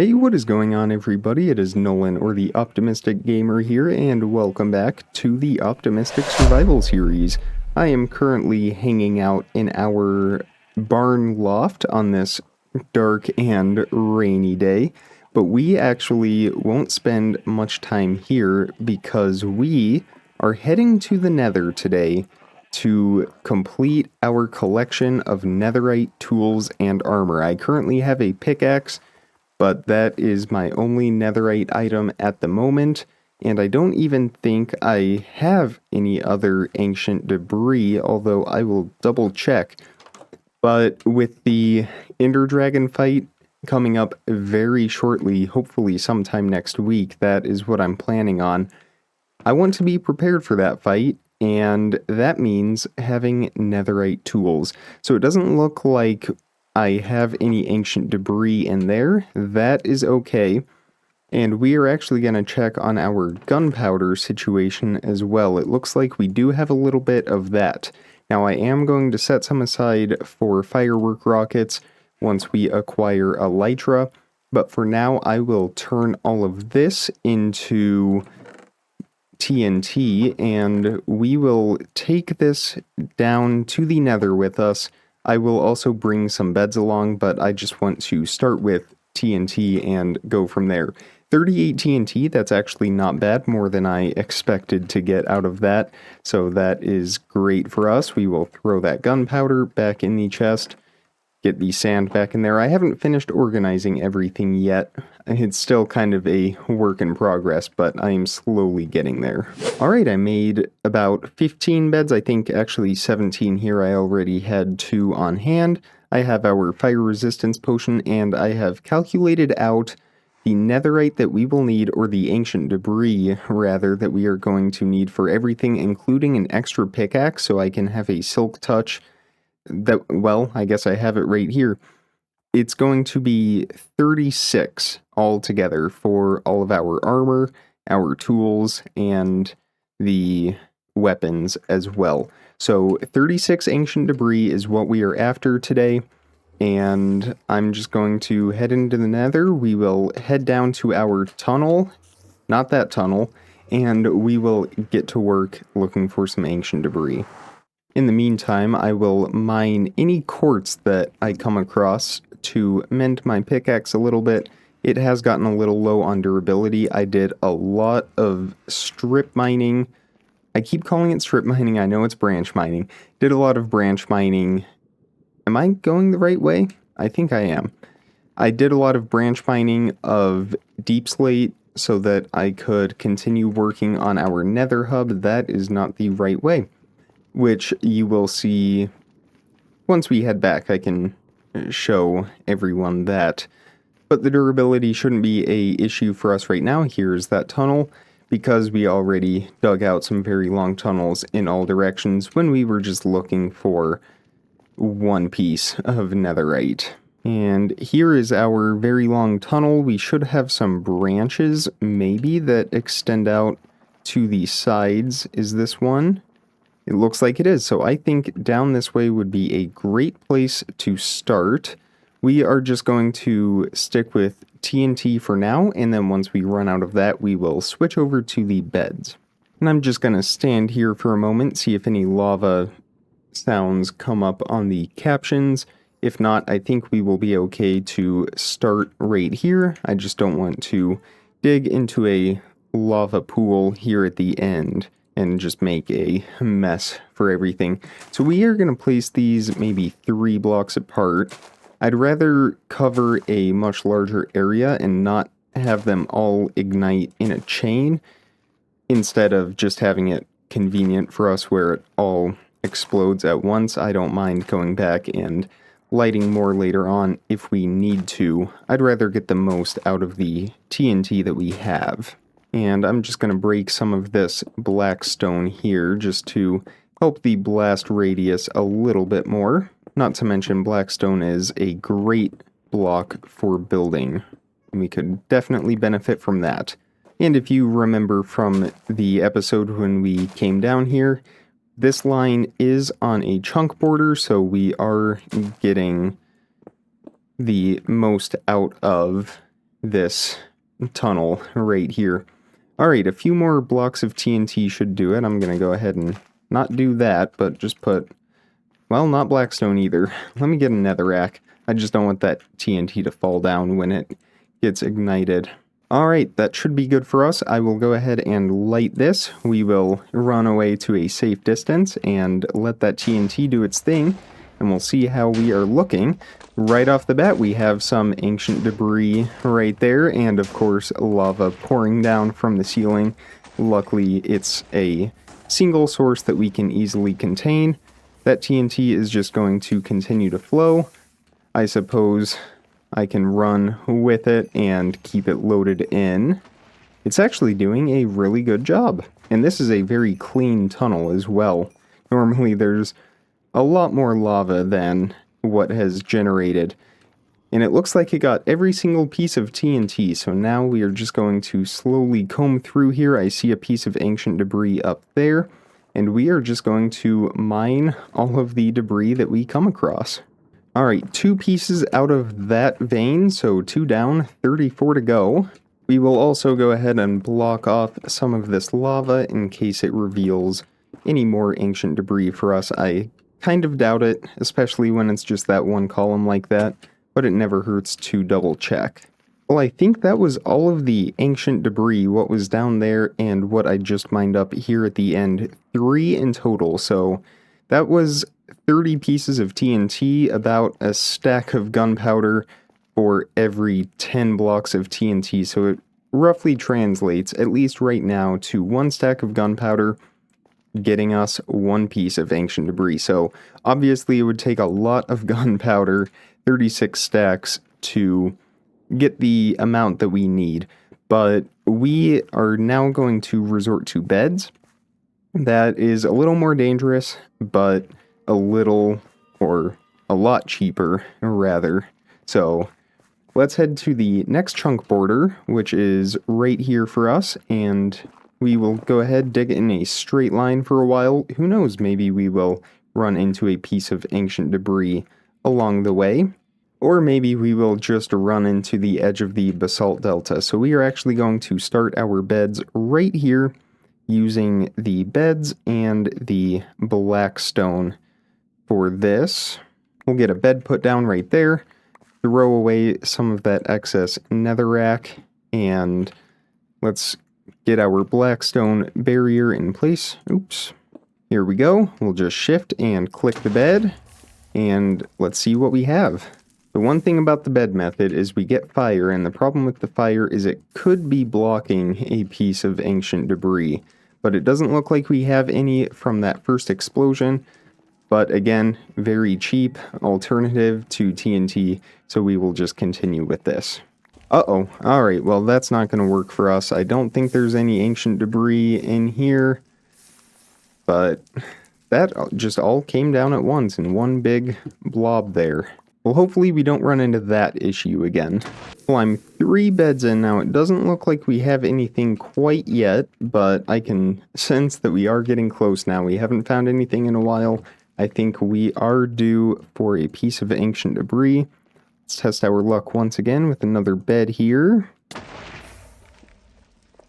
Hey, what is going on, everybody? It is Nolan, or the Optimistic Gamer here, and welcome back to the Optimistic Survival Series. I am currently hanging out in our barn loft on this dark and rainy day, but we actually won't spend much time here because we are heading to the Nether today to complete our collection of netherite tools and armor. I currently have a pickaxe, but that is my only netherite item at the moment, and I don't even think I have any other ancient debris, although I will double check. But with the Ender Dragon fight coming up very shortly, hopefully sometime next week, that is what I'm planning on. I want to be prepared for that fight, and that means having netherite tools. So it doesn't look like I have any ancient debris in there. That is okay. And we are actually going to check on our gunpowder situation as well. It looks like we do have a little bit of that. Now I am going to set some aside for firework rockets once we acquire elytra, but for now I will turn all of this into TNT, and we will take this down to the Nether with us. I will also bring some beds along, but I just want to start with TNT and go from there. 38 TNT, that's actually not bad, more than I expected to get out of that, so that is great for us. We will throw that gunpowder back in the chest, get the sand back in there. I haven't finished organizing everything yet. It's still kind of a work in progress, but I am slowly getting there. Alright, I made about 15 beds. I think actually 17 here. I already had 2 on hand. I have our fire resistance potion, and I have calculated out the netherite that we will need, or the ancient debris, rather, that we are going to need for everything, including an extra pickaxe, so I can have a silk touch. That, well, I guess I have it right here. It's going to be 36 altogether for all of our armor, our tools, and the weapons as well. So 36 ancient debris is what we are after today, and I'm just going to head into the Nether. We will head down to our tunnel, not that tunnel, and we will get to work looking for some ancient debris. In the meantime, I will mine any quartz that I come across to mend my pickaxe a little bit. It has gotten a little low on durability. I did a lot of strip mining. I keep calling it strip mining. I know it's branch mining. Did a lot of branch mining. Am I going the right way? I think I am. I did a lot of branch mining of deep slate so that I could continue working on our nether hub. That is not the right way, which you will see once we head back. I can show everyone that. But the durability shouldn't be a issue for us right now. Here's that tunnel, because we already dug out some very long tunnels in all directions when we were just looking for one piece of netherite. And here is our very long tunnel. We should have some branches, maybe, that extend out to the sides. Is this one? It looks like it is, so I think down this way would be a great place to start. We are just going to stick with TNT for now, and then once we run out of that, we will switch over to the beds. And I'm just going to stand here for a moment, see if any lava sounds come up on the captions. If not, I think we will be okay to start right here. I just don't want to dig into a lava pool here at the end and just make a mess for everything. So we are going to place these maybe 3 blocks apart. I'd rather cover a much larger area and not have them all ignite in a chain, instead of just having it convenient for us where it all explodes at once. I don't mind going back and lighting more later on if we need to. I'd rather get the most out of the TNT that we have. And I'm just going to break some of this black stone here just to help the blast radius a little bit more. Not to mention, black stone is a great block for building. We could definitely benefit from that. And if you remember from the episode when we came down here, this line is on a chunk border, so we are getting the most out of this tunnel right here. Alright, a few more blocks of TNT should do it. I'm going to go ahead and not do that, but just put, well, not blackstone either. Let me get a netherrack. I just don't want that TNT to fall down when it gets ignited. Alright, that should be good for us. I will go ahead and light this. We will run away to a safe distance and let that TNT do its thing, and we'll see how we are looking. Right off the bat, we have some ancient debris right there, and of course, lava pouring down from the ceiling. Luckily, it's a single source that we can easily contain. That TNT is just going to continue to flow. I suppose I can run with it and keep it loaded in. It's actually doing a really good job. And this is a very clean tunnel as well. Normally there's a lot more lava than what has generated. And it looks like it got every single piece of TNT, so now we are just going to slowly comb through here. I see a piece of ancient debris up there, and we are just going to mine all of the debris that we come across. Alright, 2 pieces out of that vein, so 2 down, 34 to go. We will also go ahead and block off some of this lava in case it reveals any more ancient debris for us. I kind of doubt it, especially when it's just that one column like that, but it never hurts to double check. Well, I think that was all of the ancient debris, what was down there and what I just mined up here at the end. 3 in total, so that was 30 pieces of TNT, about a stack of gunpowder for every 10 blocks of TNT, so it roughly translates, at least right now, to 1 stack of gunpowder, getting us 1 piece of ancient debris. So obviously it would take a lot of gunpowder, 36 stacks, to get the amount that we need, but we are now going to resort to beds. That is a little more dangerous, but a little, or a lot cheaper, rather. So let's head to the next chunk border, which is right here for us, and we will go ahead, dig it in a straight line for a while. Who knows, maybe we will run into a piece of ancient debris along the way, or maybe we will just run into the edge of the basalt delta. So we are actually going to start our beds right here, using the beds and the black stone. For this, we'll get a bed put down right there, throw away some of that excess netherrack, and let's get our blackstone barrier in place. Oops. Here we go. We'll just shift and click the bed, and let's see what we have. The one thing about the bed method is we get fire, and the problem with the fire is it could be blocking a piece of ancient debris, but it doesn't look like we have any from that first explosion. But again, very cheap alternative to TNT, so we will just continue with this. Uh-oh, alright, well that's not going to work for us. I don't think there's any ancient debris in here, but that just all came down at once in one big blob there. Well, hopefully we don't run into that issue again. Well, I'm 3 beds in now. It doesn't look like we have anything quite yet, but I can sense that we are getting close now. We haven't found anything in a while. I think we are due for a piece of ancient debris. Let's test our luck once again with another bed here.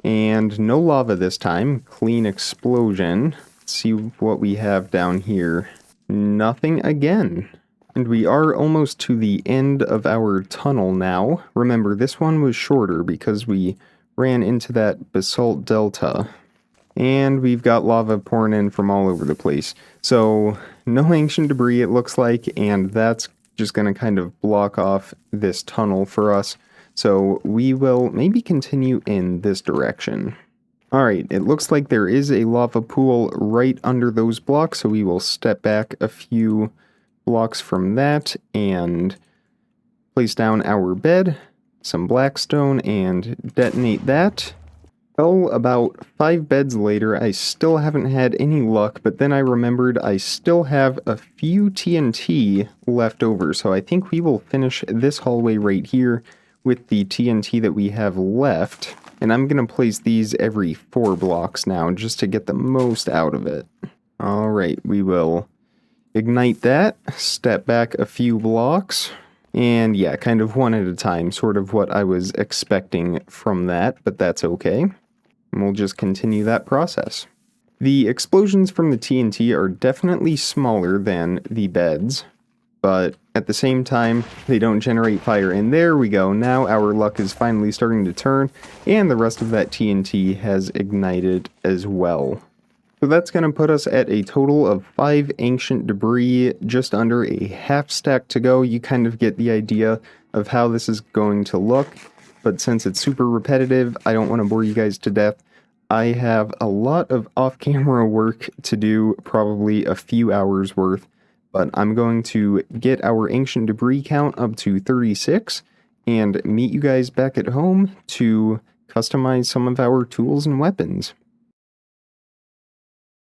And no lava this time. Clean explosion. Let's see what we have down here. Nothing again. And we are almost to the end of our tunnel now. Remember, this one was shorter because we ran into that basalt delta. And we've got lava pouring in from all over the place. So, no ancient debris it looks like, and that's just going to kind of block off this tunnel for us. So we will maybe continue in this direction. Alright, it looks like there is a lava pool right under those blocks, so we will step back a few blocks from that and place down our bed, some blackstone, and detonate that. Well, about 5 beds later, I still haven't had any luck, but then I remembered I still have a few TNT left over, so I think we will finish this hallway right here with the TNT that we have left. And I'm going to place these every 4 blocks now, just to get the most out of it. Alright, we will ignite that, step back a few blocks, And yeah, kind of one at a time, sort of what I was expecting from that, but that's okay. And we'll just continue that process. The explosions from the TNT are definitely smaller than the beds, but at the same time, they don't generate fire. And there we go. Now our luck is finally starting to turn, and the rest of that TNT has ignited as well. So that's going to put us at a total of 5 ancient debris, just under a half stack to go. You kind of get the idea of how this is going to look, but since it's super repetitive, I don't want to bore you guys to death. I have a lot of off-camera work to do, probably a few hours worth, but I'm going to get our ancient debris count up to 36 and meet you guys back at home to customize some of our tools and weapons.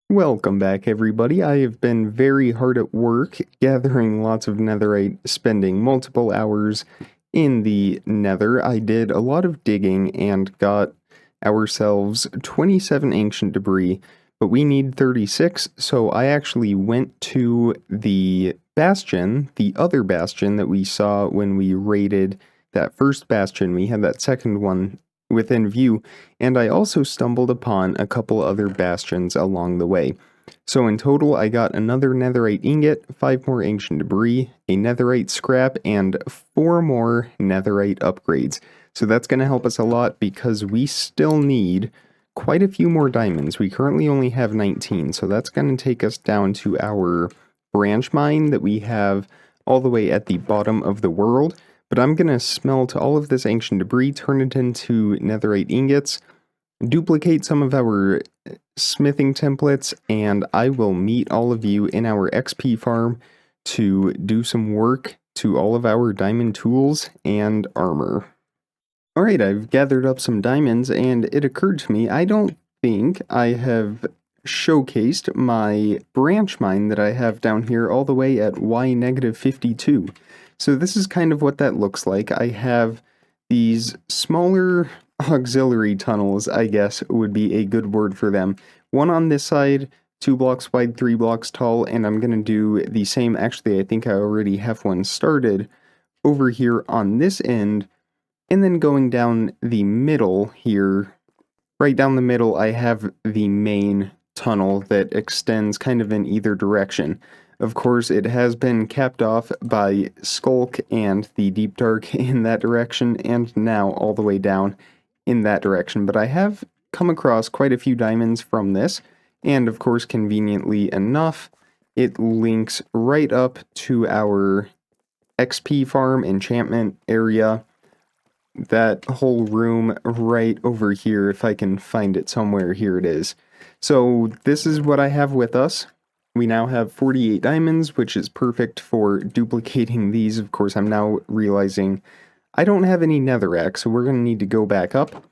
Welcome back, everybody. I have been very hard at work gathering lots of netherite, spending multiple hours in the nether. I did a lot of digging and got ourselves 27 ancient debris, but we need 36, so I actually went to the bastion, the other bastion that we saw when we raided that first bastion. We had that second one within view, and I also stumbled upon a couple other bastions along the way. So in total, I got another netherite ingot, 5 more ancient debris, a netherite scrap, and 4 more netherite upgrades. So that's going to help us a lot because we still need quite a few more diamonds. We currently only have 19, so that's going to take us down to our branch mine that we have all the way at the bottom of the world. But I'm going to smelt all of this ancient debris, turn it into netherite ingots, duplicate some of our smithing templates, and I will meet all of you in our XP farm to do some work to all of our diamond tools and armor. Alright, I've gathered up some diamonds, and it occurred to me, I don't think I have showcased my branch mine that I have down here all the way at Y-52. So this is kind of what that looks like. I have these smaller auxiliary tunnels, I guess would be a good word for them. One on this side, 2 blocks wide, 3 blocks tall, and I'm going to do the same. Actually, I think I already have one started over here on this end, and then going down the middle here, right down the middle, I have the main tunnel that extends kind of in either direction. Of course, it has been capped off by Skulk and the Deep Dark in that direction, and now all the way down in that direction. But I have come across quite a few diamonds from this, and of course, conveniently enough, it links right up to our XP farm enchantment area. That whole room right over here, if I can find it somewhere, here it is. So this is what I have with us. We now have 48 diamonds, which is perfect for duplicating these. Of course, I'm now realizing I don't have any netherrack, so we're going to need to go back up.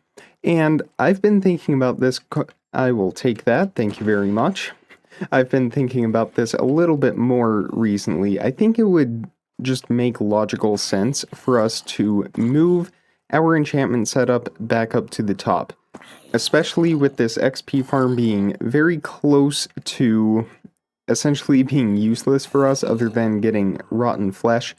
And I've been thinking about this. I will take that. Thank you very much. I've been thinking about this a little bit more recently. I think it would just make logical sense for us to move our enchantment setup back up to the top, especially with this XP farm being very close to essentially being useless for us other than getting rotten flesh.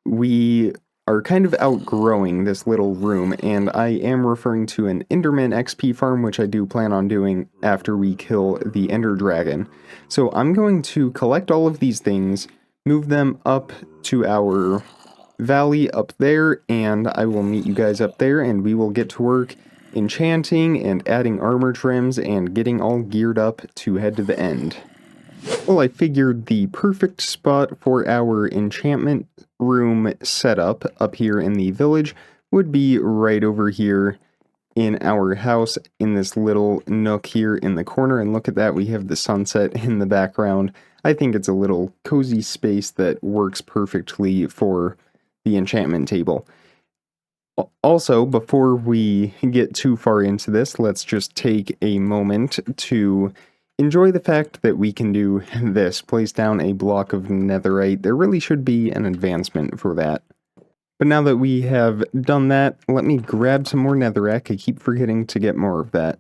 We are kind of outgrowing this little room, and I am referring to an Enderman XP farm, which I do plan on doing after we kill the Ender Dragon. So I'm going to collect all of these things, move them up to our valley up there, and I will meet you guys up there, and we will get to work enchanting and adding armor trims and getting all geared up to head to the end. Well, I figured the perfect spot for our enchantment room setup up here in the village would be right over here in our house in this little nook here in the corner. And look at that, we have the sunset in the background. I think it's a little cozy space that works perfectly for the enchantment table. Also, before we get too far into this, let's just take a moment to enjoy the fact that we can do this, place down a block of netherite. There really should be an advancement for that. But now that we have done that, let me grab some more netherrack. I keep forgetting to get more of that.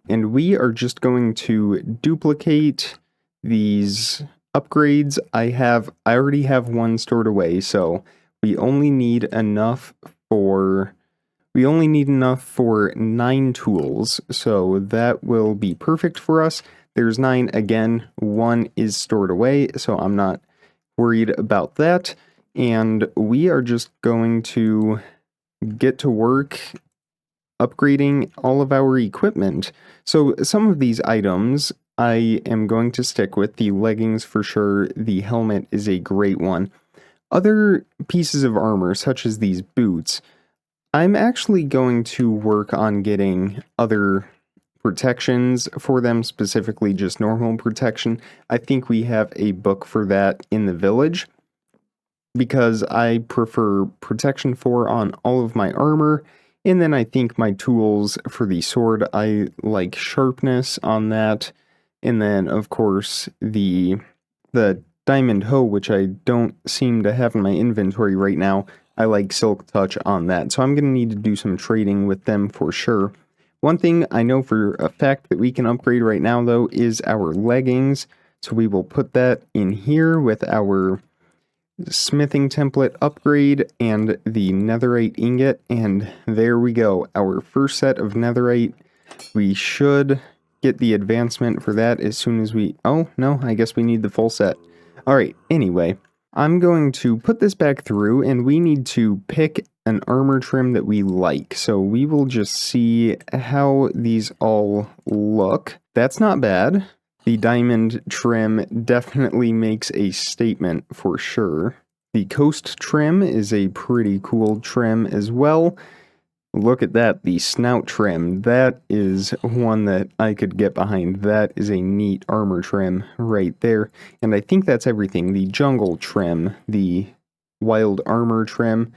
And we are just going to duplicate these upgrades. I already have one stored away, so we only need enough for 9 tools, so that will be perfect for us. There's 9 again, 1 is stored away, so I'm not worried about that. And we are just going to get to work upgrading all of our equipment. So some of these items I am going to stick with. The leggings for sure, the helmet is a great one. Other pieces of armor, such as these boots, I'm actually going to work on getting other protections for them, specifically just normal protection. I think we have a book for that in the village, because I prefer protection 4 on all of my armor. And then I think my tools for the sword, I like sharpness on that. And then, of course, the diamond hoe, which I don't seem to have in my inventory right now, I like silk touch on that. So I'm going to need to do some trading with them for sure. One thing I know for a fact that we can upgrade right now, though, is our leggings. So we will put that in here with our smithing template upgrade and the netherite ingot, and there we go, our first set of netherite. We should get the advancement for that as soon as we... oh, no, I guess we need the full set. Alright, anyway, I'm going to put this back through, and we need to pick an armor trim that we like. So we will just see how these all look. That's not bad. The diamond trim definitely makes a statement for sure. The coast trim is a pretty cool trim as well. Look at that, the snout trim. That is one that I could get behind. That is a neat armor trim right there. And I think that's everything. The jungle trim, the wild armor trim,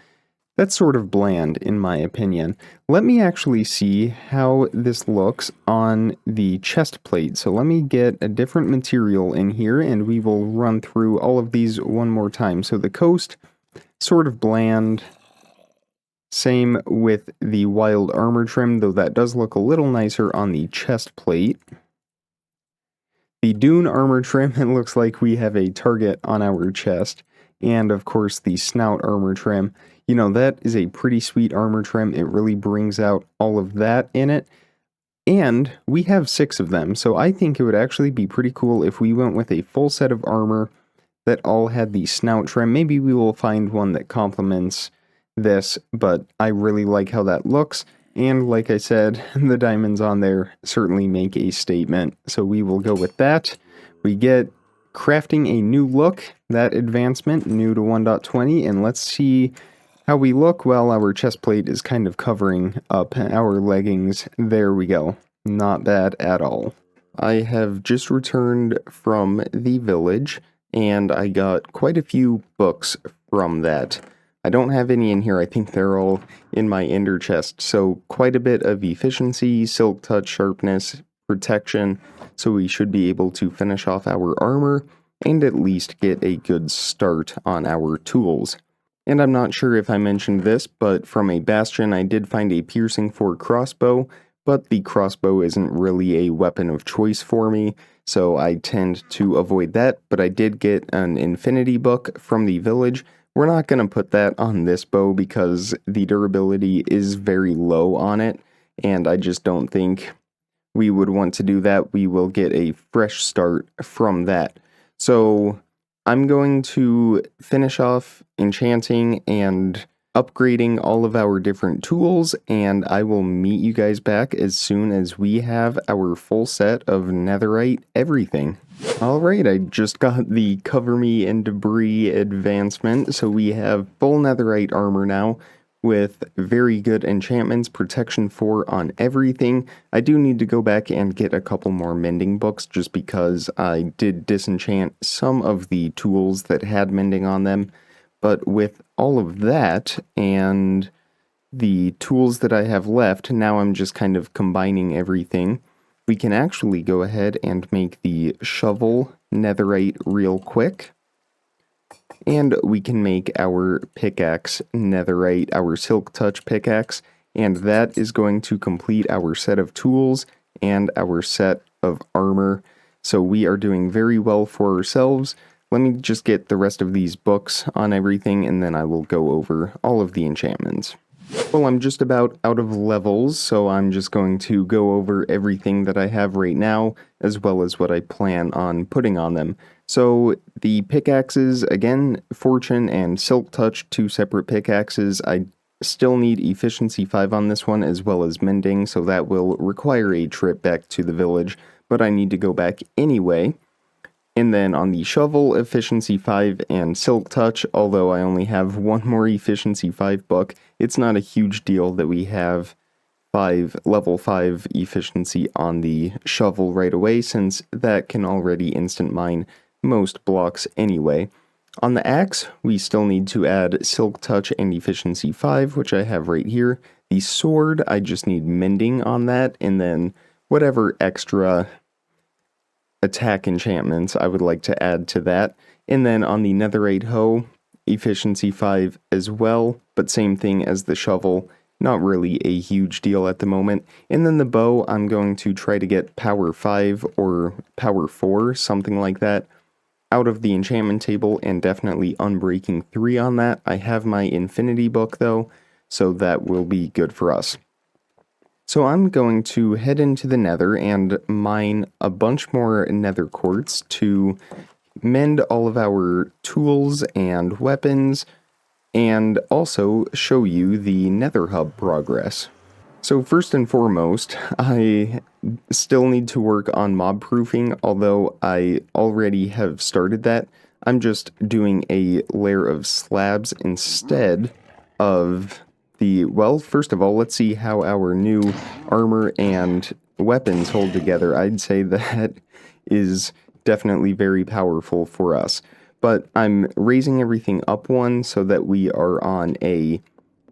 that's sort of bland in my opinion. Let me actually see how this looks on the chest plate. So let me get a different material in here and we will run through all of these one more time. So the coast, sort of bland. Same with the wild armor trim, though that does look a little nicer on the chest plate. The dune armor trim, it looks like we have a target on our chest. And of course the snout armor trim. You know, that is a pretty sweet armor trim. It really brings out all of that in it. And we have 6 of them, so I think it would actually be pretty cool if we went with a full set of armor that all had the snout trim. Maybe we will find one that complements this, but I really like how that looks. And like I said, the diamonds on there certainly make a statement, so we will go with that. We get crafting a new look, that advancement, new to 1.20, and let's see how we look. Well, our chest plate is kind of covering up our leggings. There we go. Not bad at all. I have just returned from the village, and I got quite a few books from that. I don't have any in here. I think they're all in my ender chest. So quite a bit of efficiency, silk touch, sharpness, protection. So we should be able to finish off our armor and at least get a good start on our tools. And I'm not sure if I mentioned this, but from a bastion I did find a piercing 4 crossbow, but the crossbow isn't really a weapon of choice for me, so I tend to avoid that. But I did get an infinity book from the village. We're not going to put that on this bow because the durability is very low on it, and I just don't think we would want to do that. We will get a fresh start from that. So I'm going to finish off enchanting and upgrading all of our different tools, and I will meet you guys back as soon as we have our full set of netherite everything. Alright, I just got the cover me in debris advancement, so we have full netherite armor now with very good enchantments, protection 4 on everything. I do need to go back and get a couple more mending books just because I did disenchant some of the tools that had mending on them. But with all of that and the tools that I have left, now I'm just kind of combining everything. We can actually go ahead and make the shovel netherite real quick. And we can make our pickaxe netherite, our silk touch pickaxe, and that is going to complete our set of tools and our set of armor. So we are doing very well for ourselves. let me just get the rest of these books on everything, and then I will go over all of the enchantments. Well, I'm just about out of levels, so I'm just going to go over everything that I have right now, as well as what I plan on putting on them. So, the pickaxes, again, Fortune and Silk Touch, 2 separate pickaxes. I still need Efficiency 5 on this one, as well as Mending, so that will require a trip back to the village, but I need to go back anyway. And then on the shovel, Efficiency 5 and Silk Touch, although I only have one more Efficiency 5 book, it's not a huge deal that we have level 5 efficiency on the shovel right away, since that can already instant mine most blocks anyway. On the axe, we still need to add Silk Touch and Efficiency 5, which I have right here. The sword, I just need Mending on that, and then whatever extra attack enchantments I would like to add to that. And then on the netherite hoe, Efficiency 5 as well, but same thing as the shovel, not really a huge deal at the moment. And then the bow, I'm going to try to get power 5 or power 4, something like that, out of the enchantment table, and definitely unbreaking 3 on that. I have my infinity book though, so that will be good for us. So I'm going to head into the nether and mine a bunch more nether quartz to mend all of our tools and weapons, and also show you the nether hub progress. So first and foremost, I still need to work on mob proofing, although I already have started that. I'm just doing a layer of slabs instead of well, first of all, let's see how our new armor and weapons hold together. I'd say that is definitely very powerful for us. But I'm raising everything up one so that we are on a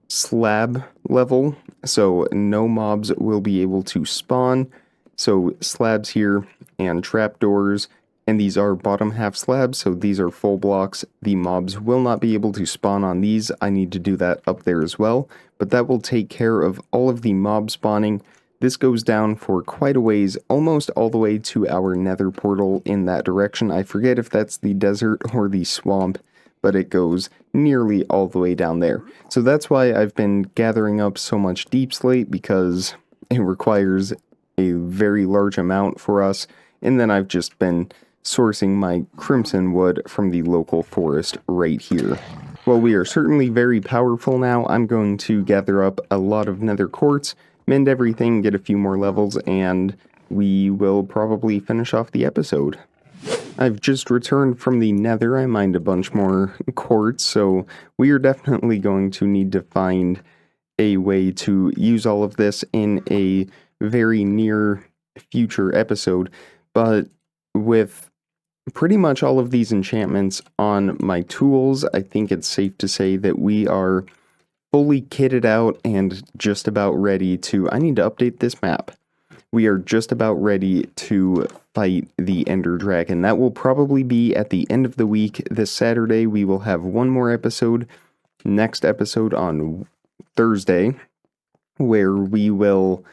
slab level, so no mobs will be able to spawn. So slabs here and trapdoors, and these are bottom half slabs, so these are full blocks. The mobs will not be able to spawn on these. I need to do that up there as well, but that will take care of all of the mob spawning. This goes down for quite a ways, almost all the way to our nether portal in that direction. I forget if that's the desert or the swamp, but it goes nearly all the way down there. So that's why I've been gathering up so much deep slate, because it requires a very large amount for us, and then I've just been sourcing my crimson wood from the local forest right here. Well, we are certainly very powerful now. I'm going to gather up a lot of nether quartz, mend everything, get a few more levels, and we will probably finish off the episode. I've just returned from the nether. I mined a bunch more quartz, so we are definitely going to need to find a way to use all of this in a very near future episode. But with pretty much all of these enchantments on my tools, I think it's safe to say that we are fully kitted out and just about ready to... I need to update this map. We are just about ready to fight the Ender Dragon. That will probably be at the end of the week. This Saturday, we will have one more episode. Next episode on Thursday, where we will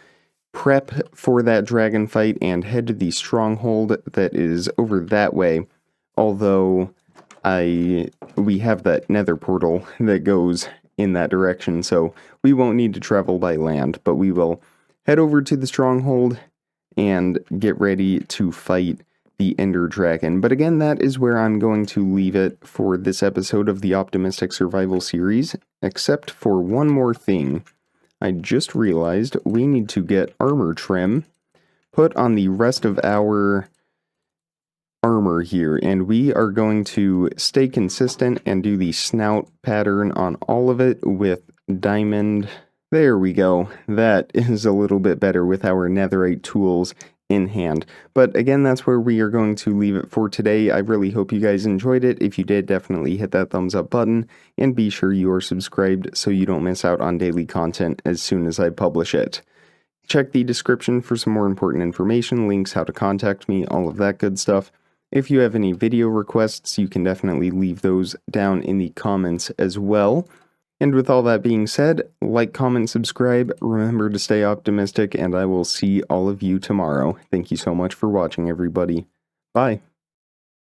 prep for that dragon fight and head to the stronghold that is over that way. Although we have that nether portal that goes in that direction, so we won't need to travel by land, but we will head over to the stronghold and get ready to fight the Ender Dragon. But again, that is where I'm going to leave it for this episode of the Optimistic Survival series, except for one more thing. I just realized we need to get armor trim put on the rest of our armor here, and we are going to stay consistent and do the snout pattern on all of it with diamond. There we go. That is a little bit better with our netherite tools in hand. But again, that's where we are going to leave it for today. I really hope you guys enjoyed it. If you did, definitely hit that thumbs up button, and be sure you are subscribed so you don't miss out on daily content as soon as I publish it. Check the description for some more important information, links, how to contact me, all of that good stuff. If you have any video requests, you can definitely leave those down in the comments as well. And with all that being said, like, comment, subscribe, remember to stay optimistic, and I will see all of you tomorrow. Thank you so much for watching, everybody. Bye.